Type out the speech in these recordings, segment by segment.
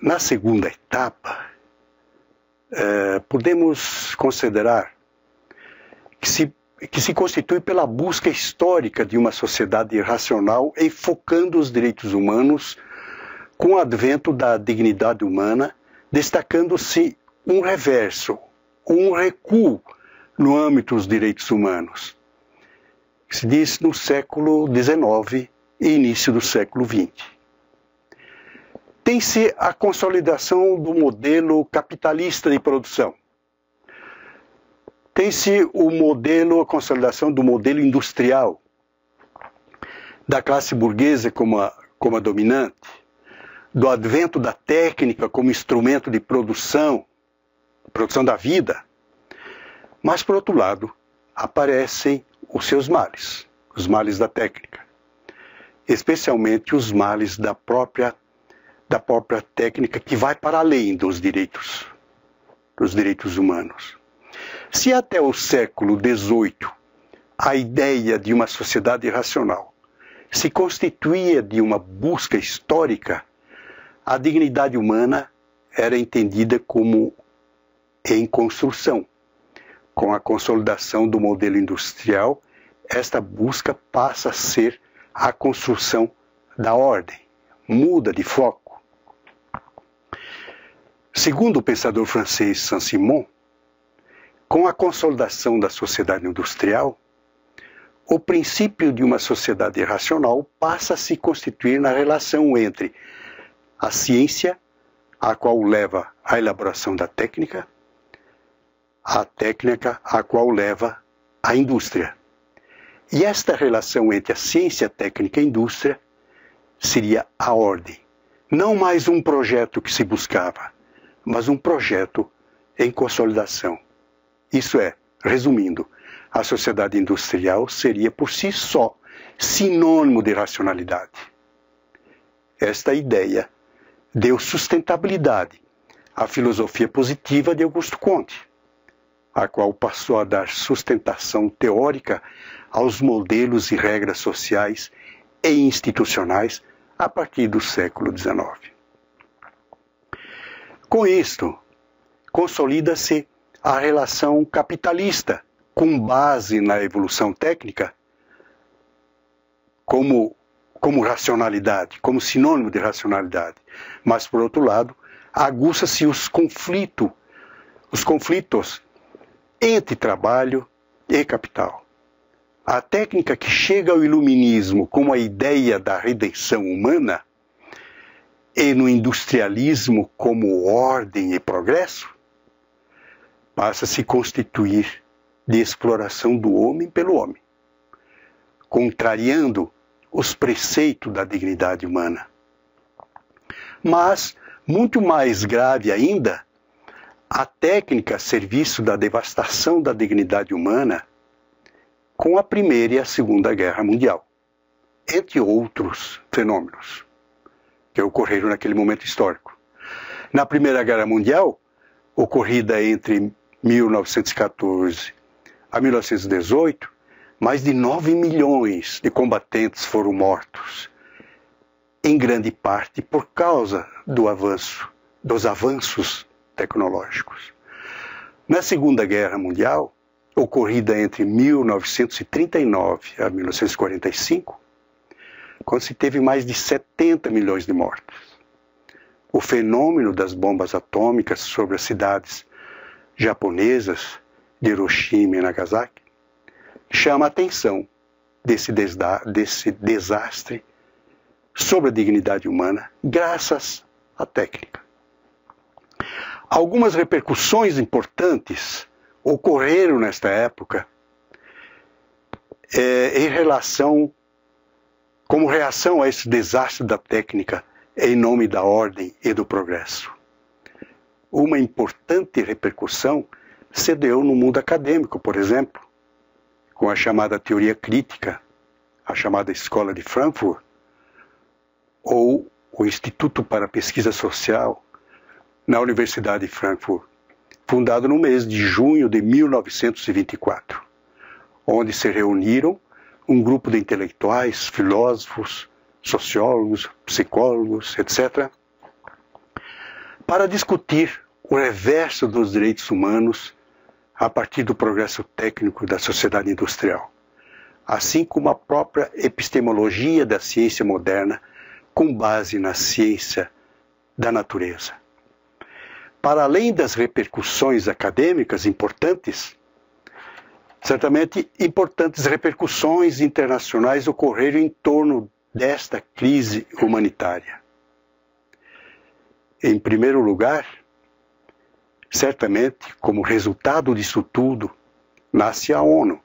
na segunda etapa, podemos considerar que se constitui pela busca histórica de uma sociedade racional enfocando os direitos humanos com o advento da dignidade humana, destacando-se um reverso, um recuo no âmbito dos direitos humanos, que se diz no século XIX e início do século XX. Tem-se a consolidação do modelo capitalista de produção. Tem-se a consolidação do modelo industrial, da classe burguesa como a dominante, do advento da técnica como instrumento de produção da vida. Mas, por outro lado, aparecem os seus males, os males da técnica, especialmente os males da própria técnica que vai para além dos direitos humanos. Se até o século XVIII a ideia de uma sociedade racional se constituía de uma busca histórica, a dignidade humana era entendida como em construção. Com a consolidação do modelo industrial, esta busca passa a ser a construção da ordem, muda de foco. Segundo o pensador francês Saint-Simon, com a consolidação da sociedade industrial, o princípio de uma sociedade racional passa a se constituir na relação entre a ciência, a qual leva à elaboração da técnica, a técnica, a qual leva à indústria. E esta relação entre a ciência, a técnica e a indústria seria a ordem. Não mais um projeto que se buscava, mas um projeto em consolidação. Isso é, resumindo, a sociedade industrial seria por si só sinônimo de racionalidade. Esta ideia deu sustentabilidade à filosofia positiva de Augusto Comte, a qual passou a dar sustentação teórica aos modelos e regras sociais e institucionais a partir do século XIX. Com isto, consolida-se a relação capitalista, com base na evolução técnica, como racionalidade, como sinônimo de racionalidade. Mas, por outro lado, aguça-se os conflitos entre trabalho e capital. A técnica que chega ao iluminismo como a ideia da redenção humana e no industrialismo como ordem e progresso, passa a se constituir de exploração do homem pelo homem, contrariando os preceitos da dignidade humana. Mas, muito mais grave ainda, a técnica a serviço da devastação da dignidade humana com a Primeira e a Segunda Guerra Mundial, entre outros fenômenos que ocorreram naquele momento histórico. Na Primeira Guerra Mundial, ocorrida entre 1914 a 1918, mais de 9 milhões de combatentes foram mortos, em grande parte por causa dos avanços tecnológicos. Na Segunda Guerra Mundial, ocorrida entre 1939 a 1945, quando se teve mais de 70 milhões de mortos. O fenômeno das bombas atômicas sobre as cidades japonesas de Hiroshima e Nagasaki chama a atenção desse desastre sobre a dignidade humana graças à técnica. Algumas repercussões importantes ocorreram nesta época como reação a esse desastre da técnica em nome da ordem e do progresso. Uma importante repercussão se deu no mundo acadêmico, por exemplo, com a chamada teoria crítica, a chamada Escola de Frankfurt, ou o Instituto para a Pesquisa Social, na Universidade de Frankfurt, fundado no mês de junho de 1924, onde se reuniram um grupo de intelectuais, filósofos, sociólogos, psicólogos, etc., para discutir o reverso dos direitos humanos a partir do progresso técnico da sociedade industrial, assim como a própria epistemologia da ciência moderna com base na ciência da natureza. Para além das repercussões acadêmicas importantes, certamente importantes repercussões internacionais ocorreram em torno desta crise humanitária. Em primeiro lugar, certamente, como resultado disso tudo, nasce a ONU,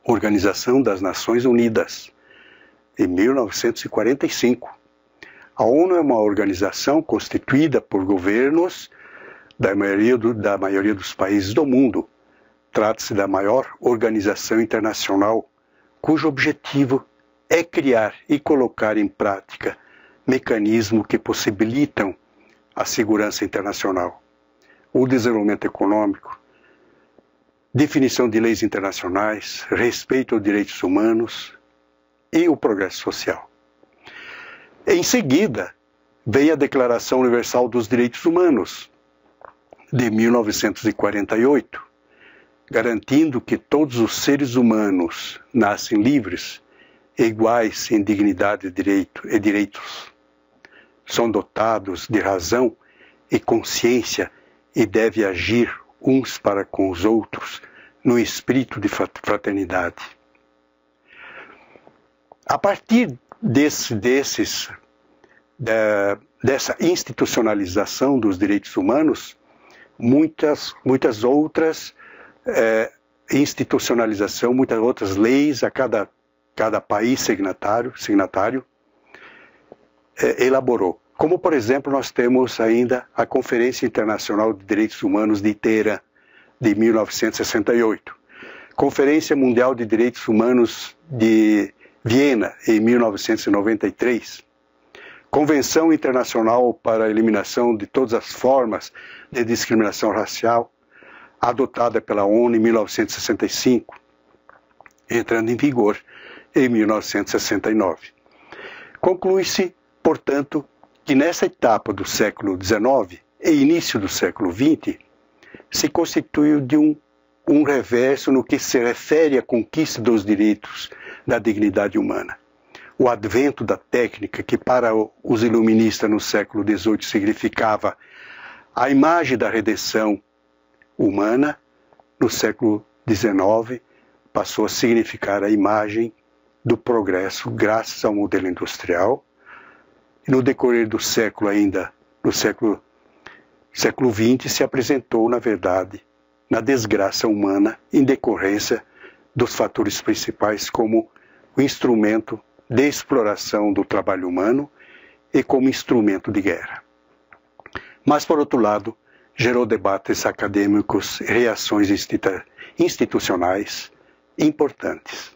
Organização das Nações Unidas, em 1945. A ONU é uma organização constituída por governos da maioria dos países do mundo. Trata-se da maior organização internacional, cujo objetivo é criar e colocar em prática mecanismos que possibilitam a segurança internacional, o desenvolvimento econômico, definição de leis internacionais, respeito aos direitos humanos e o progresso social. Em seguida, vem a Declaração Universal dos Direitos Humanos, de 1948, garantindo que todos os seres humanos nascem livres, iguais em dignidade e direitos. São dotados de razão e consciência e devem agir uns para com os outros no espírito de fraternidade. A partir dessa institucionalização dos direitos humanos, muitas outras institucionalização, muitas outras leis a cada país signatário elaborou. Como, por exemplo, nós temos ainda a Conferência Internacional de Direitos Humanos de Teherã, de 1968, Conferência Mundial de Direitos Humanos de Viena, em 1993, Convenção Internacional para a Eliminação de Todas as Formas de Discriminação Racial, adotada pela ONU em 1965, entrando em vigor em 1969. Conclui-se, portanto, que nessa etapa do século XIX e início do século XX, se constituiu de um reverso no que se refere à conquista dos direitos da dignidade humana. O advento da técnica, que para os iluministas no século XVIII significava a imagem da redenção humana, no século XIX passou a significar a imagem do progresso graças ao modelo industrial. E no decorrer do século ainda, no século XX, se apresentou, na verdade, na desgraça humana em decorrência dos fatores principais como o instrumento de exploração do trabalho humano e como instrumento de guerra. Mas, por outro lado, gerou debates acadêmicos e reações institucionais importantes.